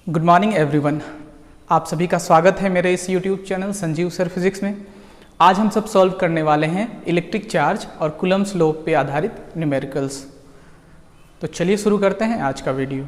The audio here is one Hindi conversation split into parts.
Good morning everyone. आप सभी का स्वागत है मेरे इस YouTube channel Sanjeev sir physics में। आज हम सब सॉल्व करने वाले हैं इलेक्ट्रिक चार्ज और कूलम्ब्स लॉ पे आधारित न्यूमेरिकल्स। तो चलिए शुरू करते हैं आज का वीडियो।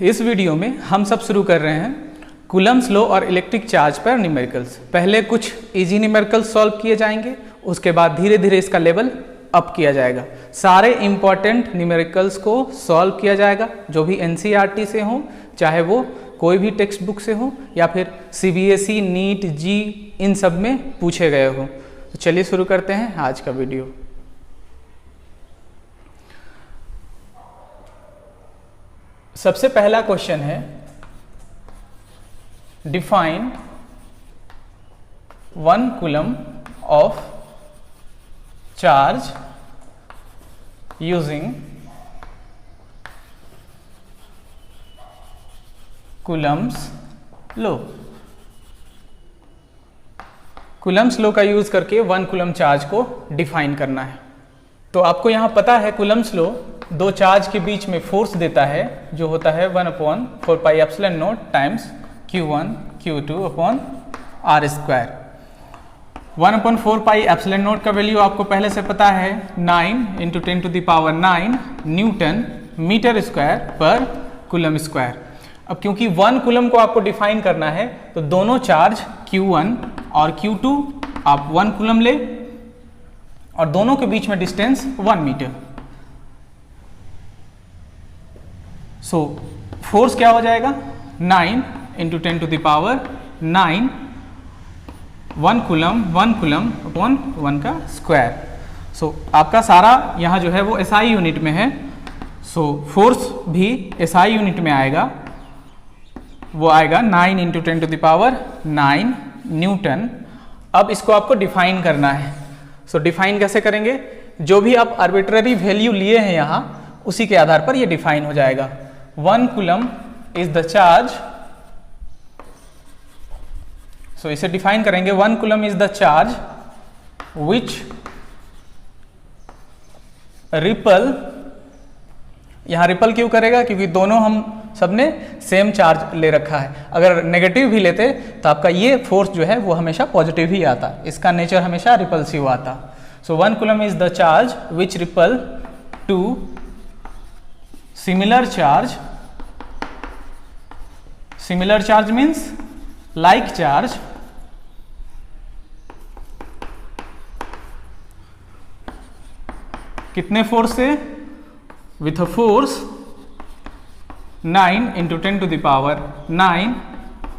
इस वीडियो में हम सब शुरू कर रहे हैं कूलम्ब्स लॉ और इलेक्ट्रिक चार्ज पर न्यूमेरिकल्स। पहले कुछ इजी न्यूमेरिकल्स सॉल्व किए जाएंगे, उसके बाद धीरे धीरे इसका लेवल अप किया जाएगा। सारे इंपॉर्टेंट न्यूमेरिकल्स को सॉल्व किया जाएगा, जो भी एनसीईआरटी से हो, चाहे वो कोई भी टेक्स्ट बुक से हो या फिर सीबीएसई, नीट, जी, इन सब में पूछे गए हो। तो चलिए शुरू करते हैं आज का वीडियो। सबसे पहला क्वेश्चन है, define 1 coulomb of charge using Coulomb's law. Coulomb's law का यूज करके 1 कूलम्ब चार्ज को डिफाइन करना है। तो आपको यहां पता है कूलम्ब्स लॉ दो चार्ज के बीच में फोर्स देता है, जो होता है 1/4πε0 times Q1 Q2 upon R square. 1/4πε0 का वैल्यू आपको पहले से पता है 9 × 10⁹ न्यूटन मीटर स्क्वायर पर कूलम्ब स्क्वायर। अब क्योंकि 1 कूलम्ब को आपको डिफाइन करना है, तो दोनों चार्ज Q1 और Q2 आप 1 कूलम्ब ले और दोनों के बीच में डिस्टेंस 1 मीटर। सो फोर्स क्या हो जाएगा, 9 × 10⁹ 1 कूलम्ब अपॉन 1 का स्क्वायर। सो आपका सारा यहाँ जो है वो SI यूनिट में है। सो फोर्स भी SI यूनिट में आएगा, वो आएगा 9 × 10⁹ न्यूटन। अब इसको आपको डिफाइन करना है। सो डिफाइन कैसे करेंगे, जो भी आप आर्बिट्ररी वैल्यू लिए हैं यहाँ, उसी के आधार पर ये डिफाइन हो जाएगा। 1 कूलम्ब इज द चार्ज, सो इसे डिफाइन करेंगे, 1 coulomb is the charge which ripple. यहां रिपल क्यों करेगा, क्योंकि दोनों हम सबने सेम चार्ज ले रखा है। अगर नेगेटिव भी लेते तो आपका ये फोर्स जो है वो हमेशा पॉजिटिव ही आता, इसका नेचर हमेशा रिपल्सिव आता। So 1 coulomb is the charge which repel to similar charge. Similar charge means like charge कितने फोर्स से, with a force 9 × 10⁹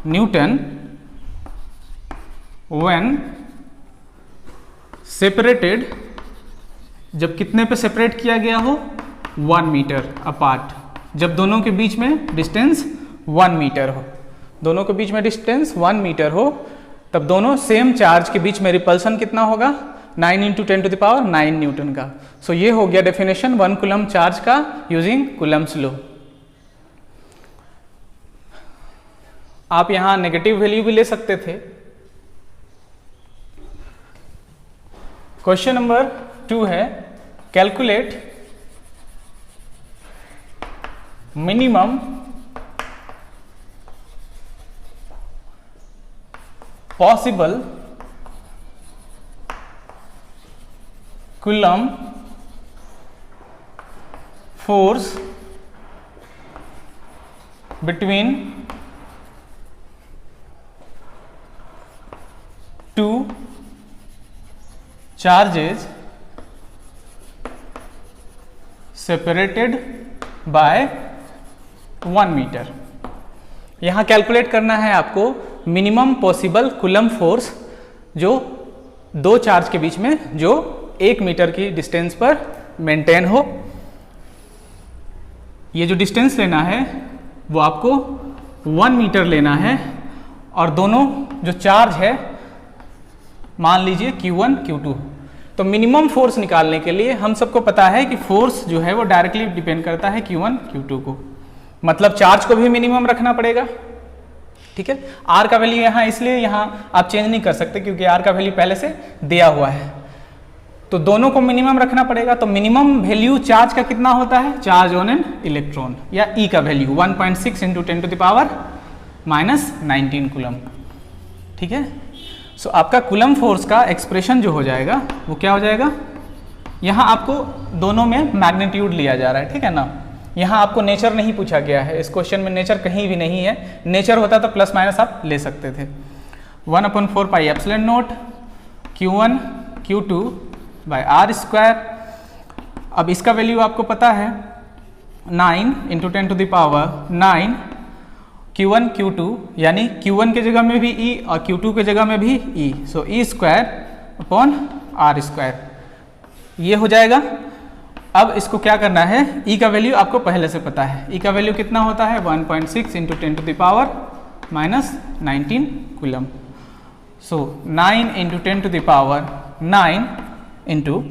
newton when separated, जब कितने पे सेपरेट किया गया हो, 1 मीटर अपार्ट। जब दोनों के बीच में डिस्टेंस 1 मीटर हो, दोनों के बीच में डिस्टेंस 1 मीटर हो, तब दोनों सेम चार्ज के बीच में रिपल्सन कितना होगा, 9 × 10⁹ न्यूटन का। सो ये हो गया डेफिनेशन 1 कूलम्ब चार्ज का यूजिंग कूलम्ब्स लॉ। आप यहां नेगेटिव वैल्यू भी ले सकते थे। क्वेश्चन नंबर 2 है, calculate minimum possible coulomb force between two charges separated by 1 metre. यहां कैलकुलेट करना है आपको मिनिमम पॉसिबल कूलम्ब फोर्स, जो दो चार्ज के बीच में जो 1 मीटर की डिस्टेंस पर मेंटेन हो। ये जो डिस्टेंस लेना है वो आपको 1 मीटर लेना है, और दोनों जो चार्ज है मान लीजिए Q1 Q2। तो मिनिमम फोर्स निकालने के लिए हम सबको पता है कि फोर्स जो है वो डायरेक्टली डिपेंड करता है Q1 Q2 को, मतलब चार्ज को भी मिनिमम रखना पड़ेगा। ठीक है। आर का वैल्यू यहाँ इसलिए यहाँ आप चेंज नहीं कर सकते क्योंकि आर का वैल्यू पहले से दिया हुआ है, तो दोनों को मिनिमम रखना पड़ेगा। तो मिनिमम वैल्यू चार्ज का कितना होता है, चार्ज ऑन एन इलेक्ट्रॉन, या ई का वैल्यू 1.6 इंटू 10⁻⁻19 कूलम। ठीक है। सो आपका कूलम फोर्स का एक्सप्रेशन जो हो जाएगा वो क्या हो जाएगा, यहाँ आपको दोनों में मैग्नीट्यूड लिया जा रहा है, ठीक है ना। यहाँ आपको नेचर नहीं पूछा गया है, इस क्वेश्चन में नेचर कहीं भी नहीं है। नेचर होता तो प्लस माइनस आप ले सकते थे। 1/4 pi epsilon naught Q1 Q2 by R square. अब इसका वैल्यू आपको पता है 9 इंटू 10⁻⁹ Q1 Q2, यानी Q1 के जगह में भी E और Q2 के जगह में भी E, so E square upon are square ये हो जाएगा। अब इसको क्या करना है, E का वैल्यू आपको पहले से पता है, E का वैल्यू कितना होता है 1.6 इंटू 10⁻⁻19 कूलम। सो 9 इंटू 10⁻⁹ इंटू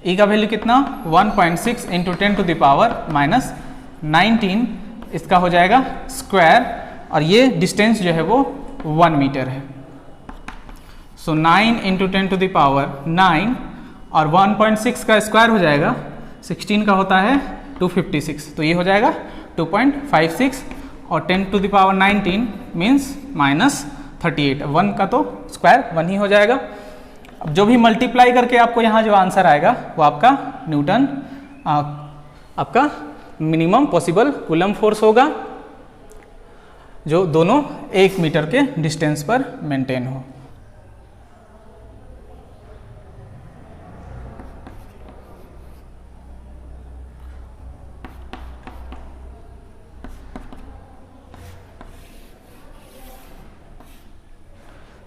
E का वैल्यू कितना 1.6 इंटू 10⁻⁻19, इसका हो जाएगा स्क्वायर, और ये डिस्टेंस जो है वो 1 मीटर है। सो 9 इंटू 10⁻⁹ और 1.6 का स्क्वायर हो जाएगा 16 का होता है 256, तो ये हो जाएगा 2.56 और 10⁻19 मीन्स -38। 1 का तो स्क्वायर 1 ही हो जाएगा। अब जो भी मल्टीप्लाई करके आपको यहाँ जो आंसर आएगा वो आपका न्यूटन आपका मिनिमम पॉसिबल कूलम फोर्स होगा, जो दोनों 1 मीटर के डिस्टेंस पर मेंटेन हो।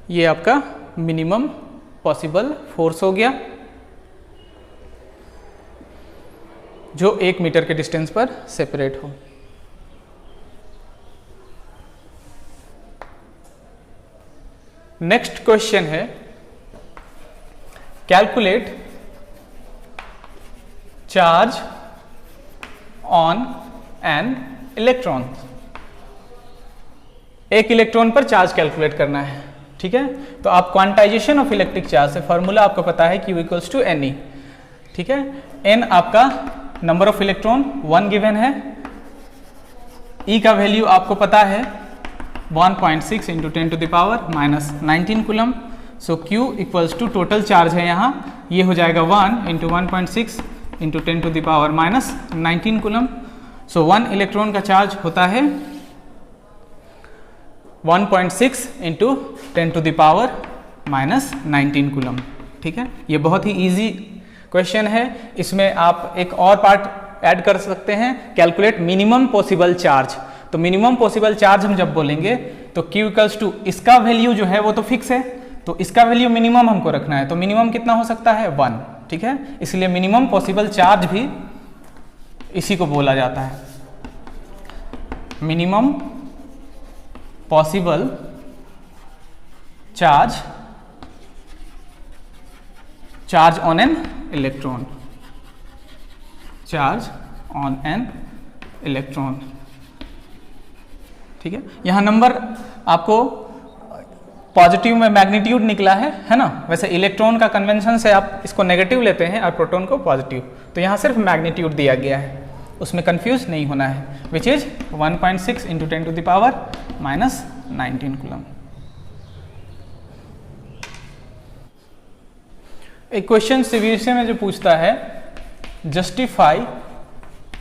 ये आपका मिनिमम पॉसिबल फोर्स हो गया जो 1 मीटर के डिस्टेंस पर सेपरेट हो। नेक्स्ट क्वेश्चन है, calculate charge on an electron. एक इलेक्ट्रॉन पर चार्ज कैलकुलेट करना है, ठीक है। तो आप क्वांटाइजेशन ऑफ इलेक्ट्रिक चार्ज से फॉर्मूला आपको पता है Q इक्वल्स टू NE, ठीक है। N आपका नंबर ऑफ इलेक्ट्रॉन 1 गिवन है, E का वैल्यू आपको पता है 1.6 into 10⁻⁻19 coulomb. So Q equals to total charge है यहाँ, ये हो जाएगा 1 into 1.6 into 10⁻⁻19 coulomb. So 1 electron का चार्ज होता है 1.6 इंटू 10⁻⁻19 कूलम, ठीक है। ये बहुत ही इजी क्वेश्चन है। इसमें आप एक और पार्ट ऐड कर सकते हैं, कैलकुलेट मिनिमम पॉसिबल चार्ज। तो मिनिमम पॉसिबल चार्ज हम जब बोलेंगे तो Q इक्वल्स टू, इसका वैल्यू जो है वो तो फिक्स है, तो इसका वैल्यू मिनिमम हमको रखना है। तो मिनिमम कितना हो सकता है 1, ठीक है। इसलिए मिनिमम पॉसिबल चार्ज भी इसी को बोला जाता है, minimum possible charge on an electron, charge on an electron, ठीक है। यहाँ नंबर आपको पॉजिटिव में मैग्नीट्यूड निकला है ना। वैसे इलेक्ट्रॉन का कन्वेंशन से आप इसको नेगेटिव लेते हैं और प्रोटॉन को पॉजिटिव, तो यहाँ सिर्फ मैग्नीट्यूड दिया गया है, उसमें कंफ्यूज नहीं होना है, विच इज 1.6 इंटू 10⁻⁻19 कूलम। एक क्वेश्चन सीबीएसई में जो पूछता है, justify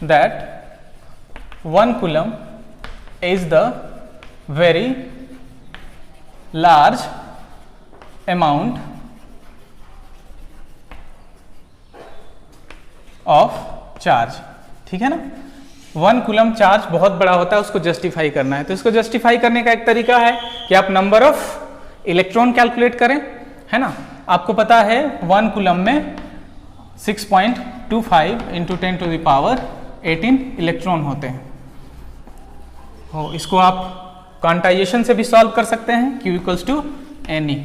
that 1 coulomb is the very large amount of charge, ठीक है ना। 1 कूलम चार्ज बहुत बड़ा होता है, उसको जस्टिफाई करना है। तो इसको जस्टिफाई करने का एक तरीका है कि आप नंबर ऑफ इलेक्ट्रॉन कैलकुलेट करें, है ना। आपको पता है 1 कूलम में 6.25 इंटू 10⁻18 इलेक्ट्रॉन होते हैं। हो, इसको आप क्वांटाइजेशन से भी सॉल्व कर सकते हैं, Q इक्वल्स टू NE,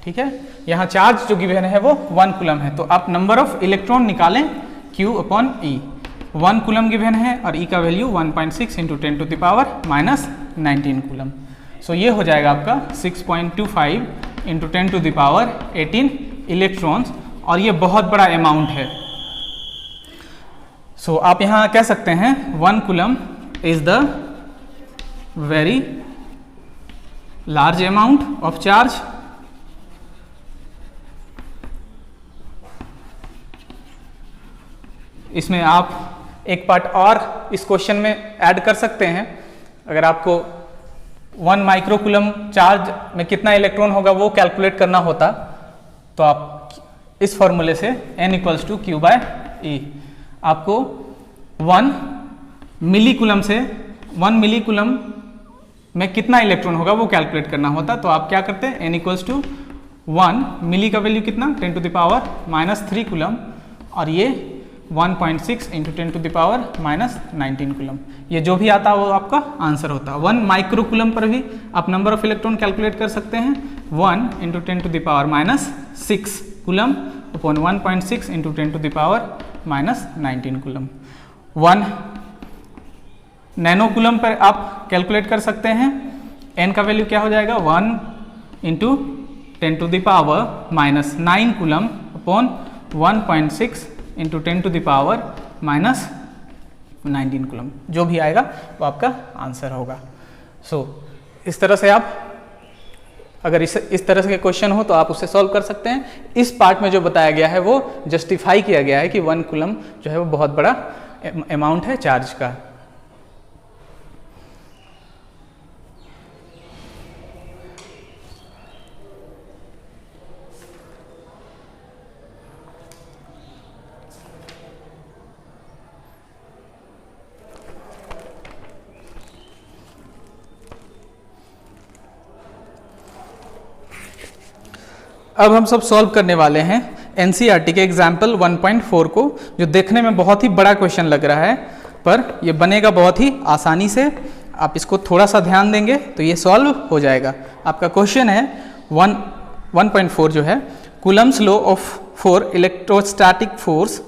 ठीक है। यहाँ चार्ज जो गिवन है वो 1 कूलम है, तो आप नंबर ऑफ इलेक्ट्रॉन निकालें Q upon E। 1 coulomb given है और E का वैल्यू 1.6 इंटू 10⁻⁻19 कूलम। सो ये हो जाएगा आपका 6.25 into 10 to the power 18 electrons, और ये बहुत बड़ा अमाउंट है। सो आप यहाँ कह सकते हैं 1 coulomb is the very large amount of charge. इसमें आप एक पार्ट और इस क्वेश्चन में ऐड कर सकते हैं। अगर आपको 1 माइक्रोकूलम चार्ज में कितना इलेक्ट्रॉन होगा वो कैलकुलेट करना होता, तो आप इस फॉर्मूले से n equals to Q by E, आपको 1 मिलीकूलम से 1 मिलीकूलम में कितना इलेक्ट्रॉन होगा वो कैलकुलेट करना होता। तो आप क्या करते हैं, n इक्वल्स टू 1 मिली का वैल्यू कितना 10 टू द पावर -3 कूलम, और ये 1.6 into 10 to the power -19 coulomb. ये जो भी आता है वो आपका आंसर होता है। 1 माइक्रोकूलम पर भी आप नंबर ऑफ इलेक्ट्रॉन कैलकुलेट कर सकते हैं। 1 into 10 to the power -6 coulomb upon 1.6 into 10 to the power -19 coulomb. 1 nano coulomb पर आप कैलकुलेट कर सकते हैं। n का वैल्यू क्या हो जाएगा, 1 into 10 to the power -9 coulomb upon 1.6 into 10 to the power -19 coulomb. जो भी आएगा वो आपका आंसर होगा। सो इस तरह से आप अगर इस तरह के क्वेश्चन हो तो आप उसे सॉल्व कर सकते हैं। इस पार्ट में जो बताया गया है वो जस्टिफाई किया गया है कि 1 कूलम जो है वो बहुत बड़ा अमाउंट है चार्ज का। अब हम सब सॉल्व करने वाले हैं एनसीईआरटी के एग्जाम्पल 1.4 को, जो देखने में बहुत ही बड़ा क्वेश्चन लग रहा है पर ये बनेगा बहुत ही आसानी से। आप इसको थोड़ा सा ध्यान देंगे तो ये सॉल्व हो जाएगा। आपका क्वेश्चन है 1.4 जो है, Coulomb's law of for electrostatic force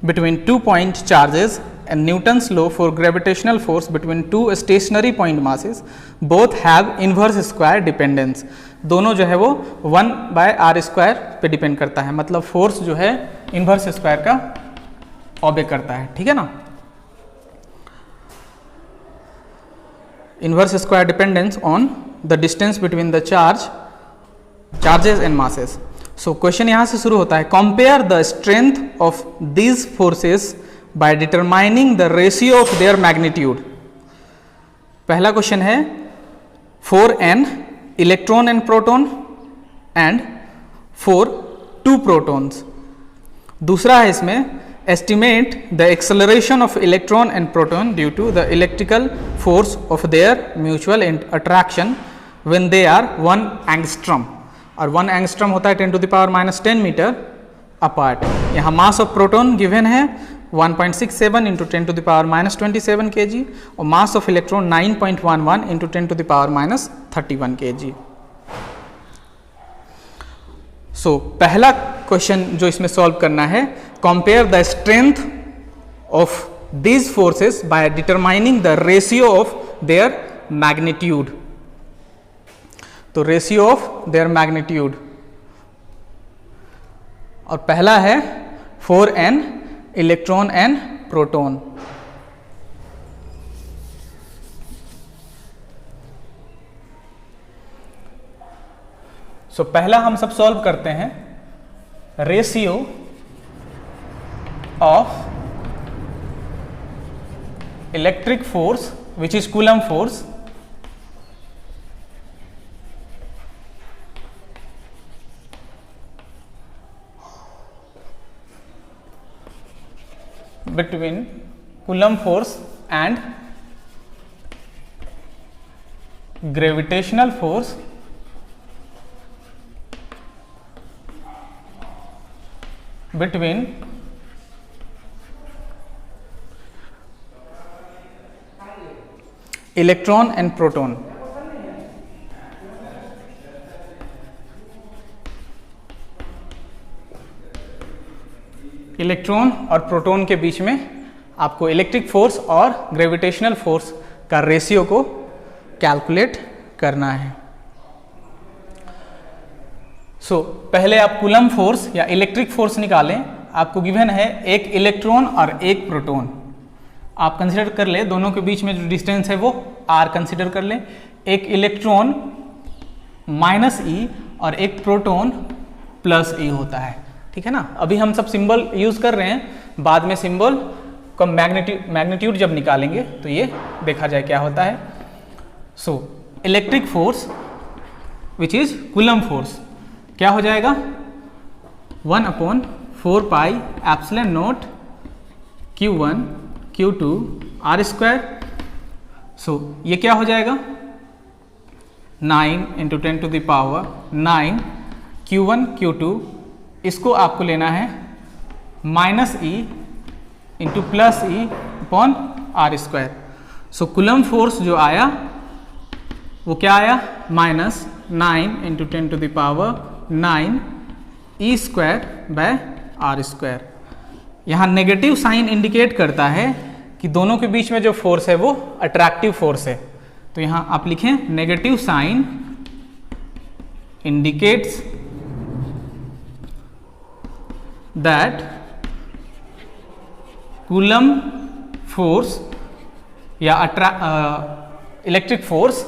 between 2 point charges and Newton's law for gravitational force between two stationary point masses both have inverse square dependence। दोनों जो है वो 1/r² पे डिपेंड करता है, मतलब फोर्स जो है इन्वर्स स्क्वायर का ऑबे करता है, ठीक है ना। Inverse square dependence on the distance between the charges and masses. So question यहां से शुरू होता है, compare the strength of these forces by determining the ratio of their magnitude। पहला क्वेश्चन है for n electron and proton and for 2 protons। दूसरा है इसमें estimate the acceleration of electron and proton due to the electrical force of their mutual attraction when they are 1 angstrom, और 1 angstrom होता है 10 to the power -10 metre apart. यहाँ मास ऑफ प्रोटॉन गिवन है 1.67 into 10 to the power -27 kg, और mass of electron 9.11 into 10 to the power -31 kg। So पहला क्वेश्चन जो इसमें सॉल्व करना है, compare the strength of these forces by determining the ratio of their magnitude. तो रेशियो ऑफ देयर मैग्नीट्यूड, और पहला है for n electron and proton. So पहला हम सब सॉल्व करते हैं, ratio of electric force which is coulomb force between Coulomb force and gravitational force between electron and proton। Electron और प्रोटॉन के बीच में आपको इलेक्ट्रिक फोर्स और ग्रेविटेशनल फोर्स का रेशियो को कैलकुलेट करना है। पहले आप कूलम फोर्स या इलेक्ट्रिक फोर्स निकालें। आपको गिवन है एक इलेक्ट्रॉन और एक प्रोटॉन। आप कंसिडर कर ले, दोनों के बीच में जो डिस्टेंस है वो r कंसिडर कर ले। एक इलेक्ट्रॉन -e और एक प्रोटॉन +e होता है, ठीक है ना। अभी हम सब सिंबल यूज कर रहे हैं, बाद में सिंबल का मैग्नीट्यूड जब निकालेंगे तो ये देखा जाए क्या होता है। Electric force which is coulomb force क्या हो जाएगा, 1/4 pi epsilon naught Q1 Q2 r²। ये क्या हो जाएगा, 9 × 10⁻9 Q1 Q2, इसको आपको लेना है -e × +e/r²। कूलम फोर्स जो आया वो क्या आया, -9 × 10⁻9 e²/r²। यहाँ नेगेटिव साइन इंडिकेट करता है कि दोनों के बीच में जो फोर्स है वो अट्रैक्टिव फोर्स है। तो यहाँ आप लिखें negative sign indicates that coulomb force या electric force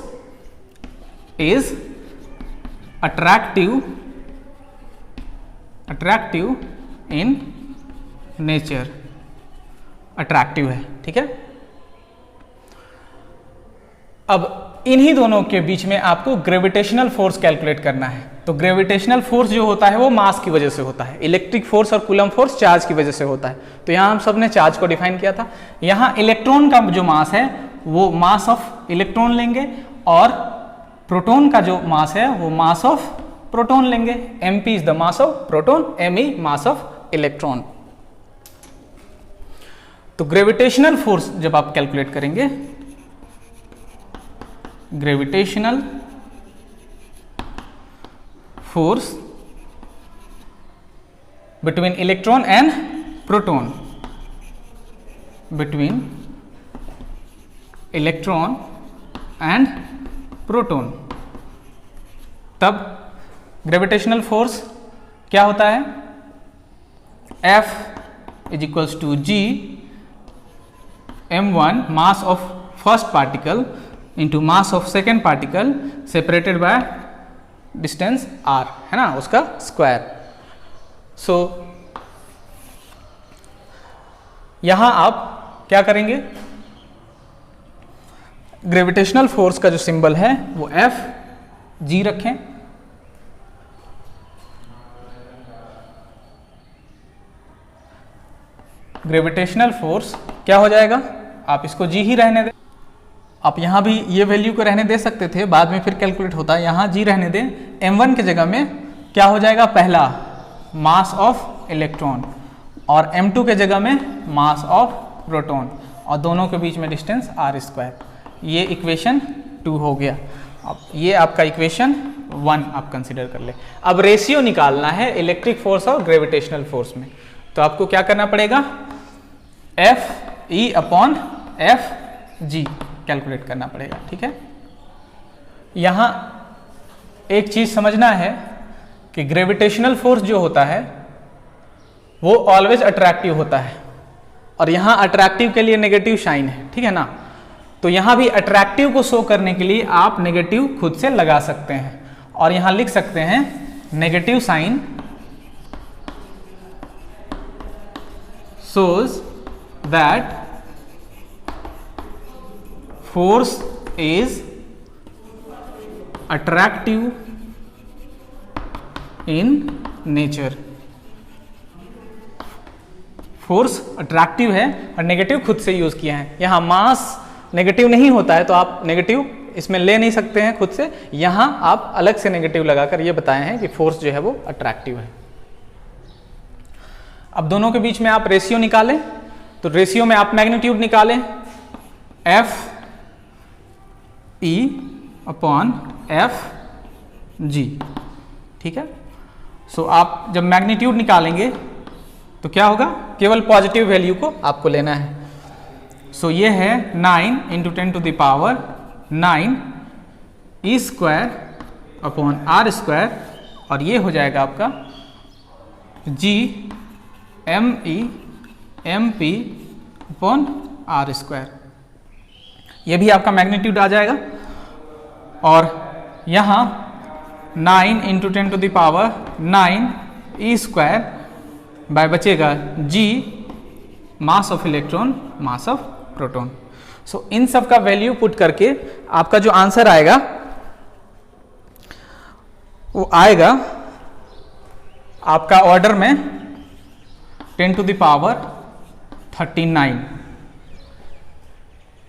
is attractive in nature, attractive है, ठीक है। अब इन्हीं दोनों के बीच में आपको ग्रेविटेशनल फोर्स कैलकुलेट करना है। तो ग्रेविटेशनल फोर्स जो होता है वो मास की वजह से होता है, इलेक्ट्रिक फोर्स और कूलम फोर्स चार्ज की वजह से होता है। तो यहाँ हम सब ने चार्ज को डिफाइन किया था। यहाँ इलेक्ट्रॉन का जो मास है वो मास ऑफ इलेक्ट्रॉन लेंगे और प्रोटॉन का जो मास है वो मास ऑफ प्रोटॉन लेंगे। mp is the mass of proton, me mass of electron. तो ग्रेविटेशनल फोर्स जब आप कैलकुलेट करेंगे, gravitational force between electron and proton, between electron and proton, तब ग्रेविटेशनल फोर्स क्या होता है, F = G m1 mass of first particle into mass of second particle separated by distance r, है ना, उसका स्क्वायर। यहां आप क्या करेंगे, ग्रेविटेशनल फोर्स का जो सिंबल है वो F G रखें। ग्रेविटेशनल फोर्स क्या हो जाएगा, आप इसको G ही रहने दें। आप यहाँ भी ये वैल्यू को रहने दे सकते थे, बाद में फिर कैलकुलेट होता है, यहाँ G रहने दें। m1 के जगह में क्या हो जाएगा, पहला मास ऑफ इलेक्ट्रॉन और m2 के जगह में मास ऑफ प्रोटॉन और दोनों के बीच में डिस्टेंस r²। ये इक्वेशन 2 हो गया। अब ये आपका इक्वेशन 1 आप कंसिडर कर ले। अब रेशियो निकालना है इलेक्ट्रिक फोर्स और ग्रेविटेशनल फोर्स में। तो आपको क्या करना पड़ेगा, FE/Fg कैलकुलेट करना पड़ेगा, ठीक है। यहां एक चीज समझना है कि ग्रेविटेशनल फोर्स जो होता है वो ऑलवेज अट्रैक्टिव होता है और यहां अट्रैक्टिव के लिए नेगेटिव साइन है, ठीक है ना। तो यहां भी अट्रैक्टिव को शो करने के लिए आप नेगेटिव खुद से लगा सकते हैं और यहां लिख सकते हैं negative sign shows that force is attractive in nature। Force attractive है और नेगेटिव खुद से यूज किया है। यहां मास नेगेटिव नहीं होता है तो आप नेगेटिव इसमें ले नहीं सकते हैं खुद से, यहां आप अलग से नेगेटिव लगाकर ये बताए हैं कि फोर्स जो है वो अट्रैक्टिव है। अब दोनों के बीच में आप रेशियो निकालें, तो रेशियो में आप मैग्नीट्यूड निकालें, FE/Fg, ठीक है। आप जब मैग्नीट्यूड निकालेंगे तो क्या होगा, केवल पॉजिटिव वैल्यू को आपको लेना है। ये है 9 × 10⁻9 e square upon are square, और ये हो जाएगा आपका G m e m P upon are square. ये भी आपका मैग्नीट्यूड आ जाएगा। और यहाँ 9 into 10 to the power 9 E square by बचेगा G mass of electron mass of proton. So इन सब का वैल्यू पुट करके आपका जो आंसर आएगा वो आएगा आपका ऑर्डर में 10 टू द पावर 39,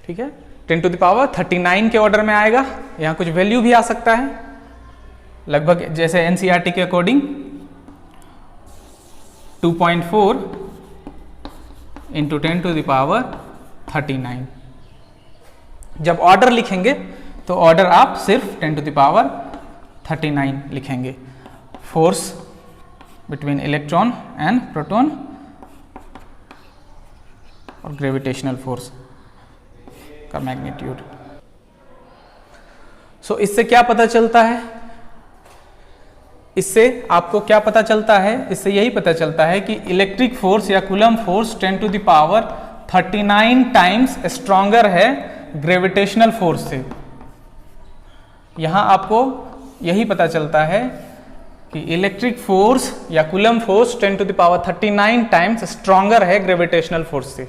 ठीक है, 10 टू द पावर 39 के ऑर्डर में आएगा। यहाँ कुछ वैल्यू भी आ सकता है लगभग जैसे एनसीईआरटी के according 2.4 into 10 to the power 39। जब ऑर्डर लिखेंगे तो ऑर्डर आप सिर्फ 10 टू द पावर 39 लिखेंगे। Force between electron and proton और ग्रेविटेशनल फोर्स का मैग्नीट्यूड। सो इससे क्या पता चलता है? इससे आपको क्या पता चलता है? इससे यही पता चलता है कि इलेक्ट्रिक फोर्स या coulomb force 10 to the power 39 times stronger है ग्रेविटेशनल फोर्स से। यहां आपको यही पता चलता है कि इलेक्ट्रिक फोर्स या coulomb force 10 to the power 39 times stronger है ग्रेविटेशनल फोर्स से।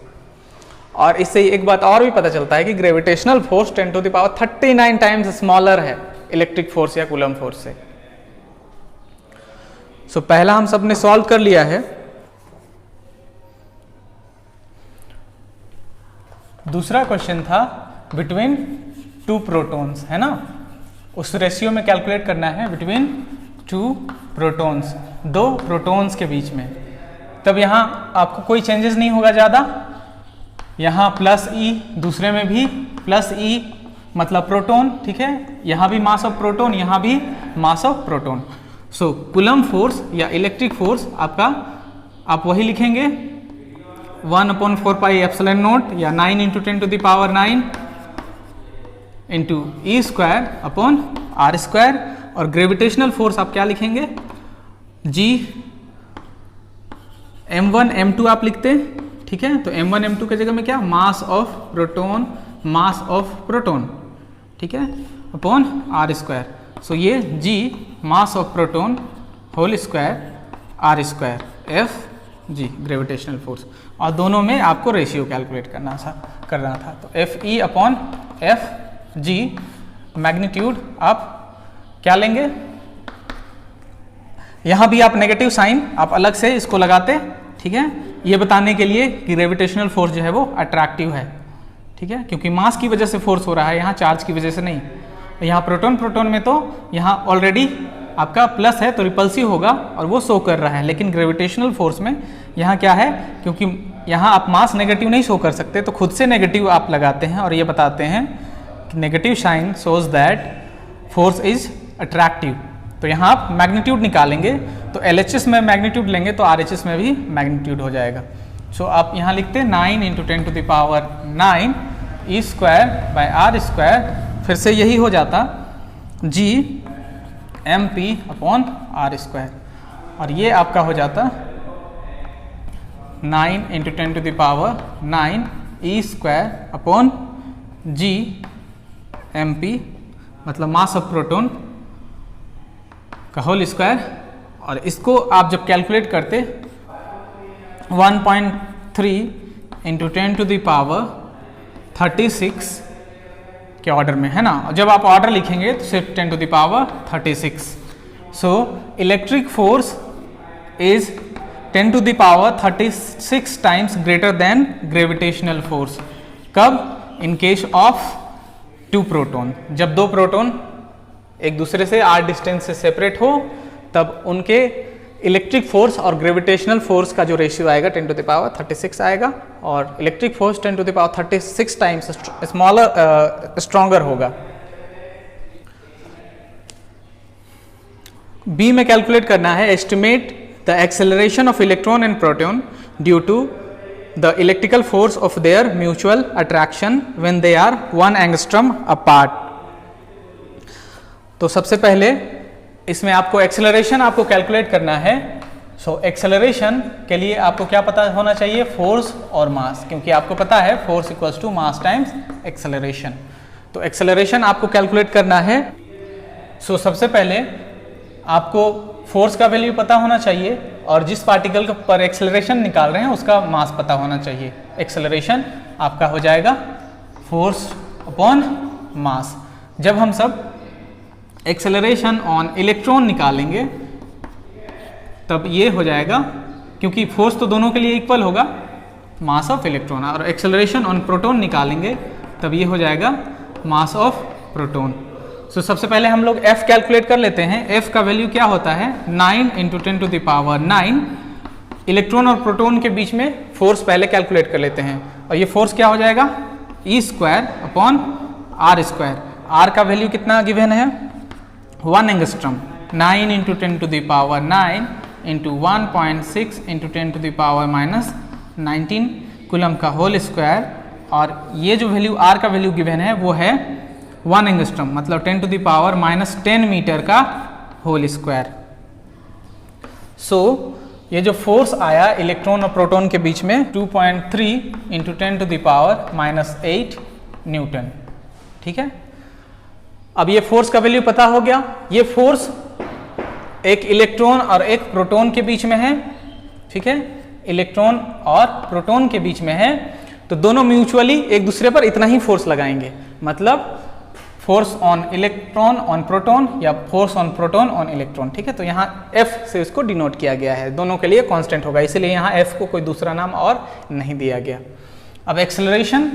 और इससे एक बात और भी पता चलता है कि gravitational force 10 to the power 39 times smaller है इलेक्ट्रिक फोर्स या कूलम फोर्स से। सो पहला हम सब ने सॉल्व कर लिया है। दूसरा क्वेश्चन था बिटवीन टू प्रोटॉन्स, है ना, उस रेशियो में कैलकुलेट करना है बिटवीन टू प्रोटॉन्स, दो प्रोटॉन्स के बीच में। तब यहां आपको कोई चेंजेस नहीं होगा ज़्यादा। यहाँ प्लस ई, दूसरे में भी प्लस ई मतलब प्रोटॉन, ठीक है, यहाँ भी मास ऑफ प्रोटॉन, यहाँ भी मास of proton. So coulomb force या इलेक्ट्रिक फोर्स आपका आप वही लिखेंगे 1/4 पाई एप्सिलॉन नॉट या 9 into 10 to the power 9 into E square upon are square. और ग्रेविटेशनल फोर्स आप क्या लिखेंगे? जी m1 m2 आप लिखते, ठीक है, तो m1 m2 की जगह में क्या, mass of proton mass of proton, ठीक है, अपॉन आर स्क्वायर। सो ये g mass of proton whole square R square F G gravitational force. और दोनों में आपको रेशियो कैलकुलेट करना था। तो F E upon F G magnitude आप क्या लेंगे? यहाँ भी आप नेगेटिव साइन आप अलग से इसको लगाते, ठीक है, ये बताने के लिए कि ग्रेविटेशनल फोर्स जो है वो अट्रैक्टिव है, ठीक है, क्योंकि मास की वजह से फोर्स हो रहा है, यहाँ चार्ज की वजह से नहीं। यहाँ प्रोटॉन में तो यहाँ ऑलरेडी आपका प्लस है तो रिपल्सिव होगा और वो शो कर रहा है। लेकिन ग्रेविटेशनल फोर्स में यहाँ क्या है, क्योंकि यहाँ आप मास नेगेटिव नहीं शो कर सकते तो खुद से नेगेटिव आप लगाते हैं और ये बताते हैं कि negative sign shows that force is attractive. तो यहाँ आप मैग्नीट्यूड निकालेंगे तो LHS में मैग्नीट्यूड लेंगे तो RHS में भी मैग्नीट्यूड हो जाएगा। सो आप यहाँ लिखते हैं 9 into 10 to the power 9 E square by R square, फिर से यही हो जाता G M P upon are square. और ये आपका हो जाता 9 into 10 to the power 9 E square upon G M P मतलब मास ऑफ प्रोटॉन का होल स्क्वायर। और इसको आप जब कैलकुलेट करते 1.3 इंटू 10 टू द पावर 36 के ऑर्डर में, है ना। और जब आप ऑर्डर लिखेंगे तो सिर्फ 10 to the power 36। So electric force is 10 to the power 36 times greater than gravitational force. कब? In case of two proton, जब दो प्रोटॉन एक दूसरे से r डिस्टेंस से सेपरेट हो तब उनके इलेक्ट्रिक फोर्स और ग्रेविटेशनल फोर्स का जो रेशियो आएगा 10 टू द पावर 36 आएगा। और electric force 10 to the power 36 times stronger होगा। बी में कैलकुलेट करना है estimate the acceleration of electron and proton due to the electrical force of their mutual attraction when they are 1 angstrom apart। तो सबसे पहले इसमें आपको एक्सेलरेशन आपको कैलकुलेट करना है। सो एक्सेलरेशन के लिए आपको क्या पता होना चाहिए, फोर्स और मास, क्योंकि आपको पता है force equals to mass times acceleration. तो एक्सेलरेशन आपको कैलकुलेट करना है। सो सबसे पहले आपको फोर्स का वैल्यू पता होना चाहिए और जिस पार्टिकल पर एक्सेलरेशन निकाल रहे हैं उसका मास पता होना चाहिए। एक्सेलरेशन आपका हो जाएगा फोर्स अपॉन मास। जब हम सब एक्सेलरेशन ऑन इलेक्ट्रॉन निकालेंगे तब ये हो जाएगा, क्योंकि फोर्स तो दोनों के लिए इक्वल होगा, मास ऑफ इलेक्ट्रॉन, और एक्सेलरेशन ऑन प्रोटॉन निकालेंगे तब ये हो जाएगा मास ऑफ प्रोटॉन। सो सबसे पहले हम लोग F कैलकुलेट कर लेते हैं। F का वैल्यू क्या होता है, 9 × 10⁹। इलेक्ट्रॉन और प्रोटॉन के बीच में फोर्स पहले कैलकुलेट कर लेते हैं, और ये फोर्स क्या हो जाएगा, E² अपॉन R²। R का वैल्यू कितना गिवन है, 1 एंगस्ट्रम। 9 × 10⁹ इंटू 1.6 × 10⁻⁻19 कूलम का होल स्क्वायर, और ये जो वैल्यू R का वैल्यू गिवन है वो है 1 एंगस्ट्रम, मतलब 10⁻⁻10 मीटर का होल स्क्वायर। सो ये जो फोर्स आया इलेक्ट्रॉन और प्रोटॉन के बीच में 2.3 × 10⁻⁻8 न्यूटन। ठीक है, अब ये फोर्स का वैल्यू पता हो गया। ये फोर्स एक इलेक्ट्रॉन और एक प्रोटॉन के बीच में है। ठीक है, इलेक्ट्रॉन और प्रोटॉन के बीच में है, तो दोनों म्यूचुअली एक दूसरे पर इतना ही फोर्स लगाएंगे, मतलब force on electron on proton या force on proton on electron. ठीक है, तो यहाँ F से इसको डिनोट किया गया है, दोनों के लिए कांस्टेंट होगा, इसलिए यहाँ F को कोई दूसरा नाम और नहीं दिया गया। अब एक्सेलरेशन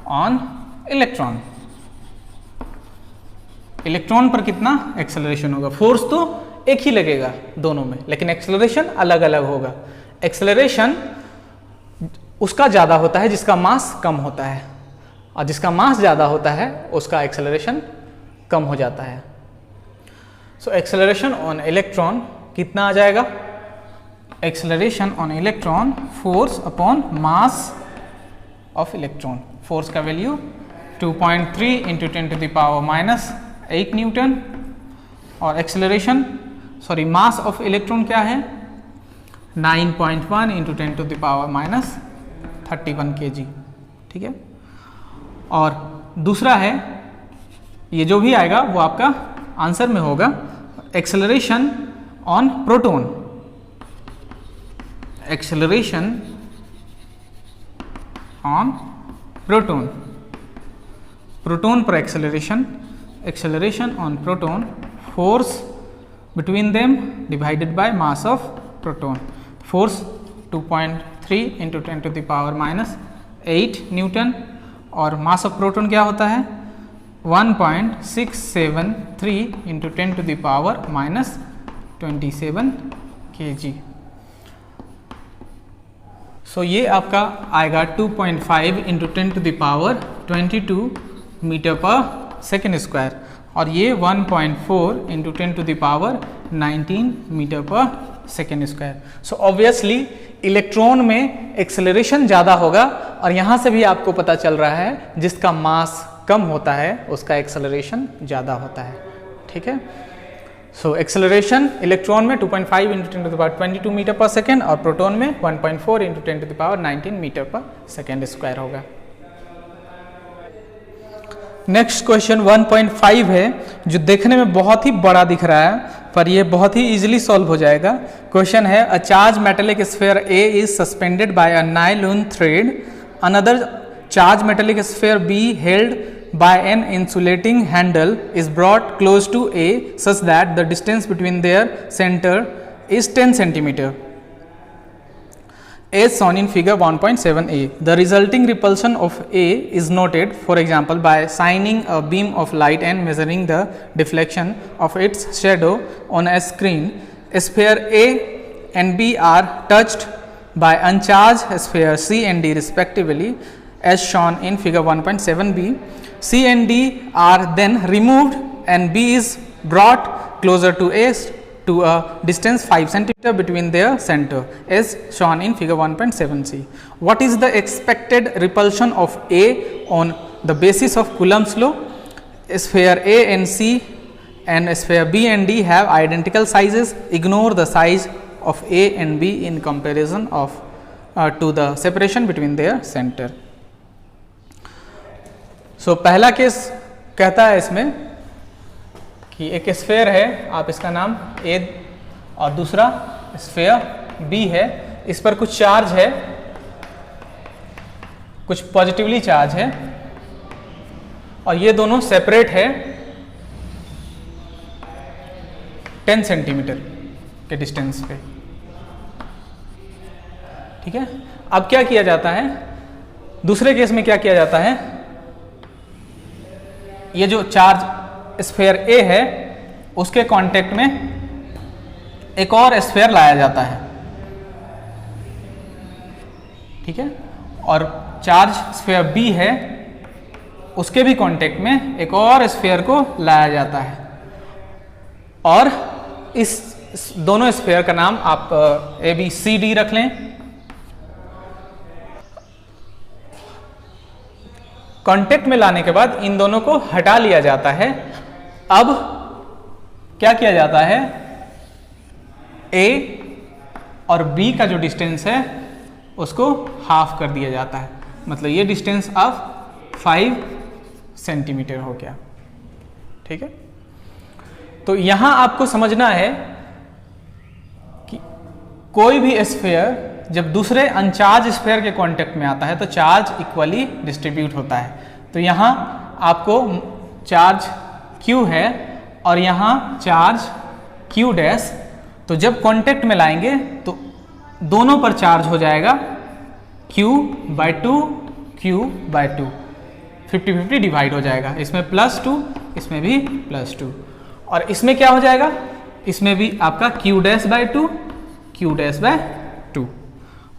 ऑन इलेक्ट्रॉन, इलेक्ट्रॉन पर कितना एक्सेलरेशन होगा, फोर्स तो एक ही लगेगा दोनों में, लेकिन एक्सेलरेशन अलग अलग होगा। एक्सेलरेशन उसका ज़्यादा होता है जिसका मास कम होता है, और जिसका मास ज़्यादा होता है उसका एक्सेलरेशन कम हो जाता है। सो एक्सेलरेशन ऑन इलेक्ट्रॉन कितना आ जाएगा, acceleration on electron force upon mass of electron. Force का वैल्यू 2.3 × 10⁻⁻8 न्यूटन, और एक्सेलरेशन मास ऑफ इलेक्ट्रॉन क्या है, 9.1 × 10⁻31 kg। ठीक है, और दूसरा है, ये जो भी आएगा वो आपका आंसर में होगा, acceleration on proton. Acceleration on proton, proton पर acceleration on proton, force between them divided by mass of proton. Force 2.3 × 10⁻⁻8 newton, और मास ऑफ प्रोटॉन क्या होता है, 1.673 × 10⁻27 kg। सो ये आपका आएगा 2.5 × 10⁻22 मीटर पर सेकेंड स्क्वायर, और ये 1.4 × 10⁻19 मीटर पर second square. So obviously electron में एक्सेलरेशन ज़्यादा होगा, और यहाँ से भी आपको पता चल रहा है जिसका मास कम होता है उसका एक्सेलरेशन ज़्यादा होता है। ठीक है, सो एक्सेलरेशन इलेक्ट्रॉन में 2.5 × 10⁻22 मीटर पर सेकेंड, और प्रोटॉन में 1.4 × 10⁻19 मीटर पर सेकेंड स्क्वायर होगा। नेक्स्ट क्वेश्चन 1.5 है, जो देखने में बहुत ही बड़ा दिख रहा है, पर यह बहुत ही इजीली सॉल्व हो जाएगा। क्वेश्चन है, a charge metallic sphere A is suspended bye a nylon thread, another charge metallic sphere B held by an insulating handle is brought close to A such that the distance between their center is 10 centimeter as shown in figure 1.7a. The resulting repulsion of A is noted, for example, by shining a beam of light and measuring the deflection of its shadow on a screen. Sphere A and B are touched by uncharged sphere C and D respectively as shown in figure 1.7b. C and D are then removed and B is brought closer to A to a distance 5 cm between their center as shown in figure 1.7c. What is the expected repulsion of A on the basis of Coulomb's law, sphere A and C and sphere B and D have identical sizes. Ignore the size of A and B in comparison of to the separation between their center. So पहला केस कहता है इसमें कि एक स्फेयर है, आप इसका नाम A और दूसरा स्फेयर B है, इस पर कुछ चार्ज है, कुछ पॉजिटिवली चार्ज है और ये दोनों सेपरेट है 10 सेंटीमीटर के डिस्टेंस पे। ठीक है, अब क्या किया जाता है, दूसरे केस में क्या किया जाता है, ये जो चार्ज स्फेयर A है उसके कांटेक्ट में एक और स्फेयर लाया जाता है। ठीक है, और चार्ज स्फेयर B है उसके भी कांटेक्ट में एक और स्फेयर को लाया जाता है और इस दोनों स्फेयर का नाम आप ABCD रख लें। कांटेक्ट में लाने के बाद इन दोनों को हटा लिया जाता है। अब क्या किया जाता है, A और B का जो डिस्टेंस है उसको हाफ कर दिया जाता है, मतलब ये डिस्टेंस अब 5 सेंटीमीटर हो गया। ठीक है, तो यहां आपको समझना है कि कोई भी स्फेयर जब दूसरे अनचार्ज स्फेयर के कांटेक्ट में आता है तो चार्ज इक्वली डिस्ट्रीब्यूट होता है। तो यहाँ आपको चार्ज Q है और यहाँ चार्ज Q डैश, तो जब कांटेक्ट में लाएंगे तो दोनों पर चार्ज हो जाएगा Q/2 Q/2, 50-50 डिवाइड हो जाएगा, इसमें +2 इसमें भी +2 और इसमें क्या हो जाएगा, इसमें भी आपका Q'/2 Q'/2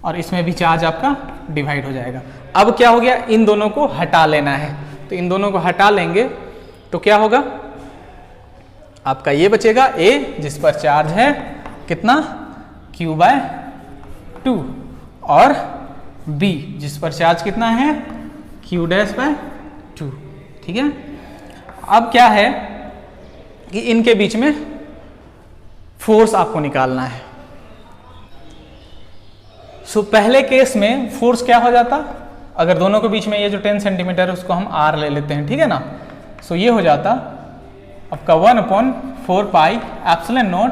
और इसमें भी चार्ज आपका डिवाइड हो जाएगा। अब क्या हो गया, इन दोनों को हटा लेना है, तो इन दोनों को हटा लेंगे तो क्या होगा, आपका ये बचेगा A जिस पर चार्ज है कितना Q/2 और B जिस पर चार्ज कितना है Q'/2। ठीक है, अब क्या है कि इनके बीच में फोर्स आपको निकालना है। सो पहले केस में फोर्स क्या हो जाता, अगर दोनों के बीच में ये जो 10 सेंटीमीटर है उसको हम R ले लेते हैं, ठीक है ना, सो ये हो जाता आपका 1/4 पाई एप्सिलॉन नॉट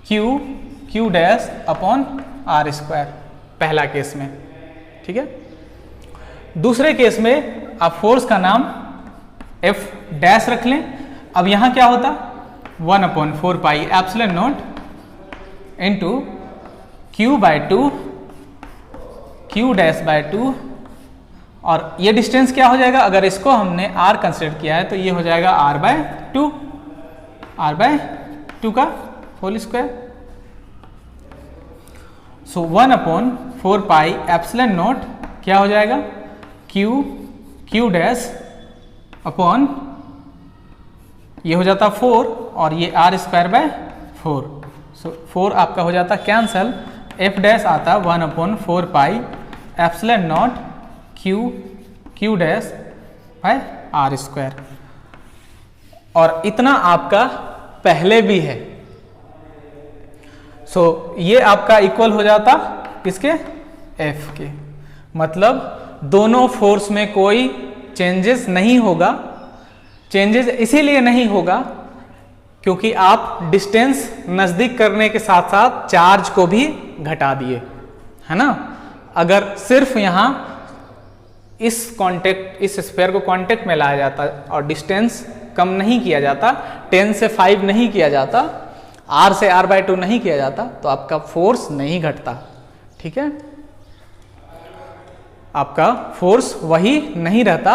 Q'/R², पहला केस में। ठीक है, दूसरे केस में आप फोर्स का नाम F डैश रख लें। अब यहां क्या होता, 1/4 pi epsilon not into Q/2 Q'/2 और ये डिस्टेंस क्या हो जाएगा, अगर इसको हमने R कंसिडर किया है तो ये हो जाएगा R/2 का whole square. So 1/4 pi epsilon naught क्या हो जाएगा Q' अपॉन ये हो जाता 4 और ये R²/4, सो 4 आपका हो जाता कैंसल, F डैश आता 1/4 पाई एप्सिलॉन नॉट Q'/R², और इतना आपका पहले भी है। सो ये आपका इक्वल हो जाता किसके, F के, मतलब दोनों फोर्स में कोई चेंजेस नहीं होगा। चेंजेस इसीलिए नहीं होगा क्योंकि आप डिस्टेंस नज़दीक करने के साथ साथ चार्ज को भी घटा दिए, है ना। अगर सिर्फ यहाँ इस स्फेयर को कांटेक्ट में लाया जाता और डिस्टेंस कम नहीं किया जाता, 10 से 5 नहीं किया जाता, R से R/2 नहीं किया जाता, तो आपका फोर्स नहीं घटता। ठीक है, आपका फोर्स वही नहीं रहता,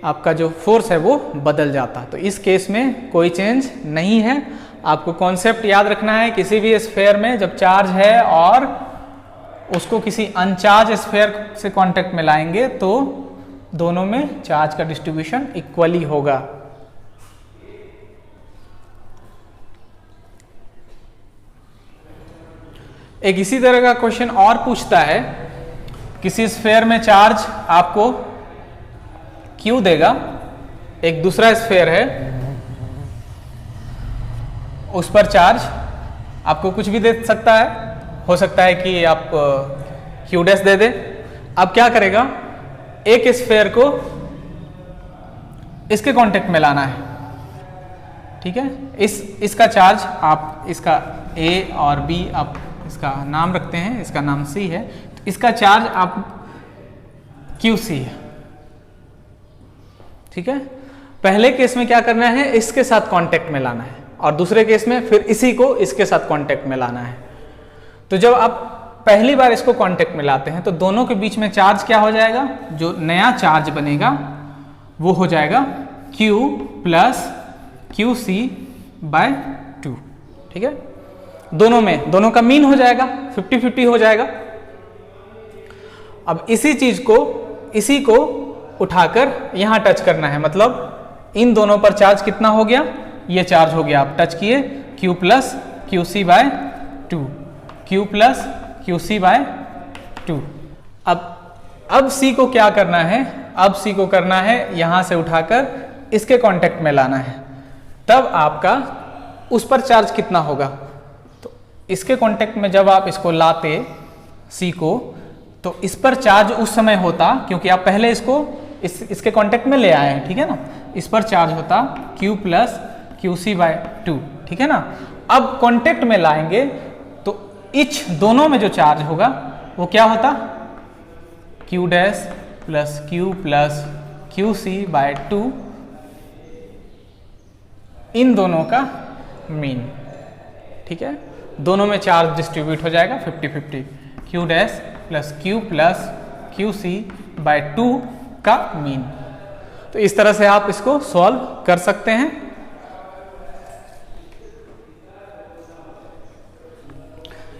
आपका जो फोर्स है वो बदल जाता। तो इस केस में कोई चेंज नहीं है। आपको कॉन्सेप्ट याद रखना है, किसी भी स्फेयर में जब चार्ज है और उसको किसी अनचार्ज स्फेयर से कांटेक्ट में लाएंगे तो दोनों में चार्ज का डिस्ट्रीब्यूशन इक्वली होगा। एक इसी तरह का क्वेश्चन और पूछता है, किसी स्फेयर में चार्ज आपको Q देगा, एक दूसरा स्फीयर है, उस पर चार्ज आपको कुछ भी दे सकता है, हो सकता है कि आप Q डैश दे दे। अब क्या करेगा, एक स्फीयर को इसके कांटेक्ट में लाना है, ठीक है। इसका चार्ज आप इसका A और B आप इसका नाम रखते हैं, इसका नाम C है, तो इसका चार्ज आप QC है, ठीक है। पहले केस में क्या करना है, इसके साथ कांटेक्ट में लाना है, और दूसरे केस में फिर इसी को इसके साथ कांटेक्ट में लाना है। तो जब आप पहली बार इसको कांटेक्ट में लाते हैं तो दोनों के बीच में चार्ज क्या हो जाएगा, जो नया चार्ज बनेगा वो हो जाएगा Q प्लस QC/2, ठीक है। दोनों का मीन हो जाएगा, 50-50 हो जाएगा। अब इसी को उठाकर यहां टच करना है, मतलब इन दोनों पर चार्ज कितना हो गया, ये चार्ज हो गया, आप टच किए, Q plus QC/2, Q plus QC/2। अब C को क्या करना है, अब C को करना है यहां से उठाकर इसके कांटेक्ट में लाना है, तब आपका उस पर चार्ज कितना होगा। तो इसके कांटेक्ट में जब आप इसको लाते C को, तो इस पर चार्ज उस समय होता, क्योंकि आप पहले इसको इसके कांटेक्ट में ले आए हैं, ठीक है ना, इस पर चार्ज होता Q प्लस QC/2, ठीक है ना। अब कांटेक्ट में लाएंगे तो इच दोनों में जो चार्ज होगा वो क्या होता, Q dash plus Q plus QC/2, इन दोनों का मीन, ठीक है। दोनों में चार्ज डिस्ट्रीब्यूट हो जाएगा 50-50, Q dash plus Q plus QC/2 का मीन। तो इस तरह से आप इसको सॉल्व कर सकते हैं।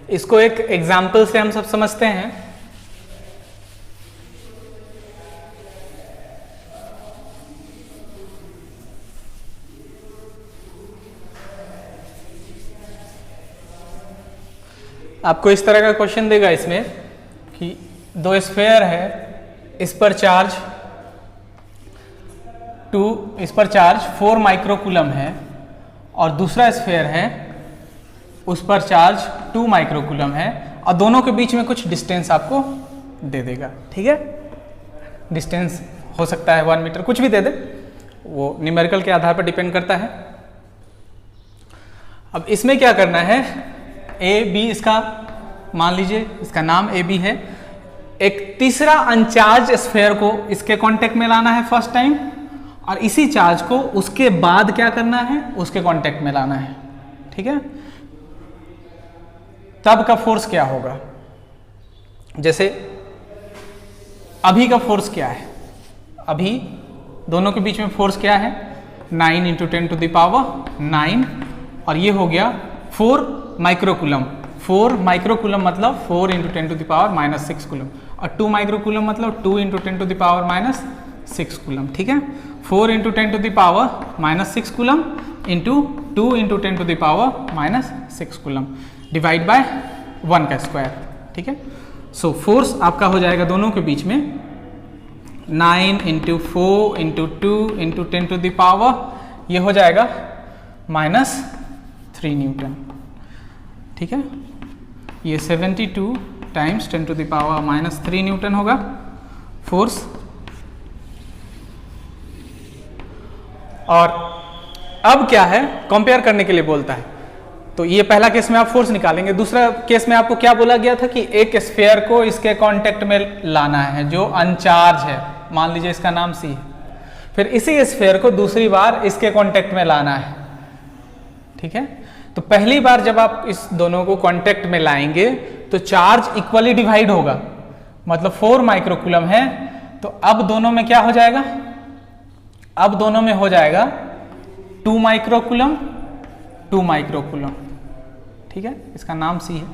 इसको एक एग्जाम्पल से हम सब समझते हैं। आपको इस तरह का क्वेश्चन देगा इसमें कि दो स्फीयर है, इस पर चार्ज 4 माइक्रोकूलम है, और दूसरा स्फीयर है उस पर चार्ज 2 माइक्रोकूलम है, और दोनों के बीच में कुछ डिस्टेंस आपको दे देगा, ठीक है। डिस्टेंस हो सकता है 1 मीटर, कुछ भी दे दे, वो न्यूमेरिकल के आधार पर डिपेंड करता है। अब इसमें क्या करना है, A B इसका मान लीजिए, इसका नाम AB है, एक तीसरा अनचार्ज स्फीयर को इसके कांटेक्ट में लाना है फर्स्ट टाइम, और इसी चार्ज को उसके बाद क्या करना है, उसके कांटेक्ट में लाना है, ठीक है। तब का फोर्स क्या होगा, जैसे अभी का फोर्स क्या है, अभी दोनों के बीच में फोर्स क्या है, 9 × 10⁹, और ये हो गया 4 माइक्रोकूलम। 4 माइक्रोकूलम मतलब 4 × 10⁻⁻6 कूलम, और 2 माइक्रोकूलम मतलब 2 × 10⁻⁻6 कूलम, ठीक है। 4 × 10⁻⁻6 coulomb into 2 × 10⁻⁻6 coulomb divide by 1 का स्क्वायर, ठीक है। सो फोर्स आपका हो जाएगा दोनों के बीच में 9 × 4 × 2 × 10⁻, ये हो जाएगा -3 न्यूटन, ठीक है। ये 72 × 10⁻³ न्यूटन होगा फोर्स। और अब क्या है, कंपेयर करने के लिए बोलता है, तो ये पहला केस में आप फोर्स निकालेंगे। दूसरा केस में आपको क्या बोला गया था कि एक स्फीयर को इसके कांटेक्ट में लाना है जो अनचार्ज है, मान लीजिए इसका नाम C है, फिर इसी स्फीयर को दूसरी बार इसके कांटेक्ट में लाना है, ठीक है। तो पहली बार जब आप इस दोनों को कांटेक्ट में लाएंगे तो चार्ज इक्वली डिवाइड होगा, मतलब 4 माइक्रोकूलम है, तो अब दोनों में क्या हो जाएगा, अब दोनों में हो जाएगा 2 माइक्रोकूलम 2 माइक्रोकूलम, ठीक है, इसका नाम C है।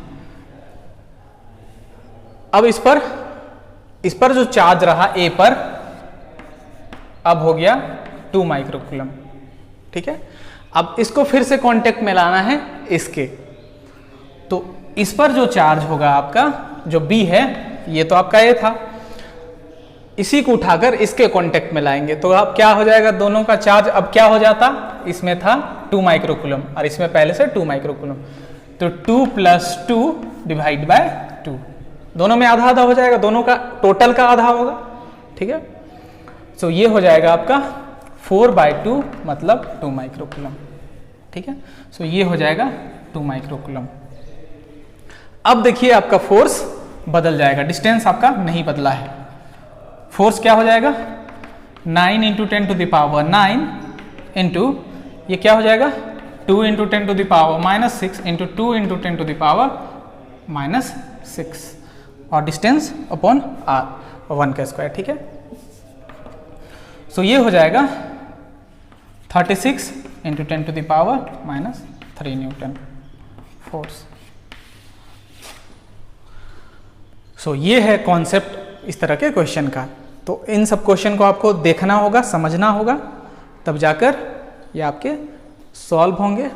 अब इस पर जो चार्ज रहा A पर, अब हो गया 2 माइक्रोकूलम, ठीक है। अब इसको फिर से कांटेक्ट में लाना है इसके, तो इस पर जो चार्ज होगा आपका, जो B है, ये तो आपका A था, इसी को उठाकर इसके कांटेक्ट में लाएंगे तो अब क्या हो जाएगा, दोनों का चार्ज अब क्या हो जाता, इसमें था 2 माइक्रोकूलम और इसमें पहले से 2 माइक्रोकूलम, तो 2 + 2 डिवाइड बाय 2, दोनों में आधा आधा हो जाएगा, दोनों का टोटल का आधा होगा, ठीक है। सो ये हो जाएगा आपका 4/2 मतलब 2 माइक्रोकूलम, ठीक है। सो ये हो जाएगा 2 माइक्रोकूलम। अब देखिए आपका फोर्स बदल जाएगा, डिस्टेंस आपका नहीं बदला है। फोर्स क्या हो जाएगा, 9 × 10⁻9 इंटू ये क्या हो जाएगा 2 × 10⁻6 इंटू 2 × 10⁻6 और डिस्टेंस अपॉन r 1 का स्क्वायर, ठीक है। सो ये हो जाएगा 36 × 10⁻³ न्यूटन फोर्स। सो ये है कॉन्सेप्ट इस तरह के क्वेश्चन का। तो इन सब क्वेश्चन को आपको देखना होगा, समझना होगा, तब जाकर ये आपके सॉल्व होंगे।